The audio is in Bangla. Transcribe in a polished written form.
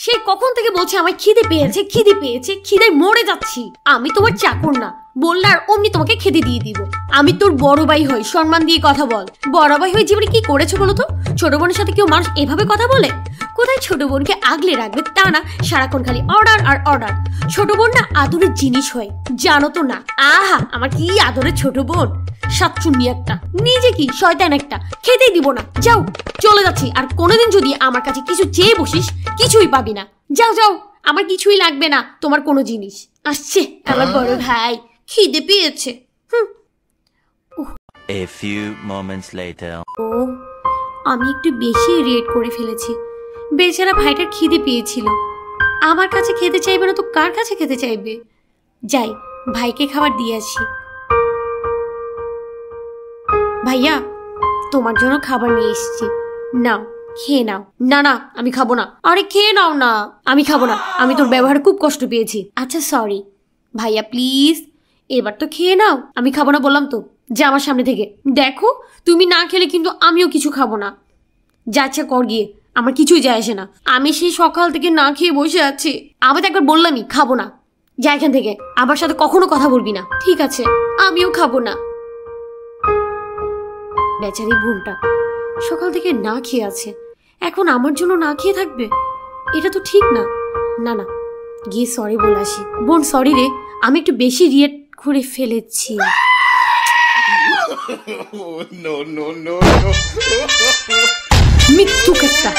সেই কখন থেকে বলছে আমায় খিদে পেয়েছে, খিদে পেয়েছে, খিদে মরে যাচ্ছি। আমি তোমার চাকর না, বললে আর অমনি তোমাকে খেতে দিয়ে দিব। আমি তোর বড় ভাই হই, সম্মান দিয়ে কথা বল। বড় ভাই হয়ে জীবনে কি করেছো বলো তো? ছোট বোনের সাথে কেউ মানুষ এভাবে কথা বলে? কোথায় ছোট বোনকে আগলে রাখবে তা না, সারাক্ষণ খালি অর্ডার আর অর্ডার। ছোট বোন না আদরের জিনিস হয়, জানো তো না? আহা, আমার কি আদরের ছোট বোন, সাতচুন্নি একটা, নিজে কি শয়তান একটা, খেতেই দিব না। যাও, চলে যাচ্ছি। আর কোনোদিন যদি আমার কাছে কিছু চেয়ে বসিস, কিছুই পাবি না। যাও যাও, আমার কিছুই লাগবে না তোমার কোনো জিনিস। আসছে আমার বড় ভাই, খিদে পেয়েছে। A few moments later. ও, আমি একটু বেশি রেড করে ফেলেছি। বেচারা ভাইটার খিদে পেয়েছিল, আমার কাছে খেতে চাইবে না তো কার কাছে খেতে চাইবে? যাই, ভাইকে খাবার দিয়ে আসি। ভাইয়া, তোমার জন্য খাবার নিয়ে এসেছি, নাও, খেয়ে নাও। না না, আমি খাবো না। আরে খেয়ে নাও না। আমি খাবো না, আমি তোর ব্যবহারে খুব কষ্ট পেয়েছি। আচ্ছা সরি ভাইয়া, প্লিজ এবার তো খেয়ে নাও। আমি খাবো না বললাম তো, যা আমার সামনে থেকে। দেখো, তুমি না খেলে কিন্তু আমিও কিছু খাবো না। যাচ্ছে কর গিয়ে, আমার কিছুই যায় আসে না। আমি সেই সকাল থেকে না খেয়ে বসে আছি। আমি তো একবার বললামই খাবো না। যা এখান থেকে, আমার সাথে কখনো কথা বলবি না। ঠিক আছে, আমিও খাবো না। বেচারি বোনটা সকাল থেকে না খেয়ে আছে, এখন আমার জন্য না খেয়ে থাকবে? এটা তো ঠিক না। না না, গিয়ে সরি বলে আসি। বোন সরি রে, আমি একটু বেশি রিয়েক্ট করে ফেলেছি। মিথ্যুক একটা।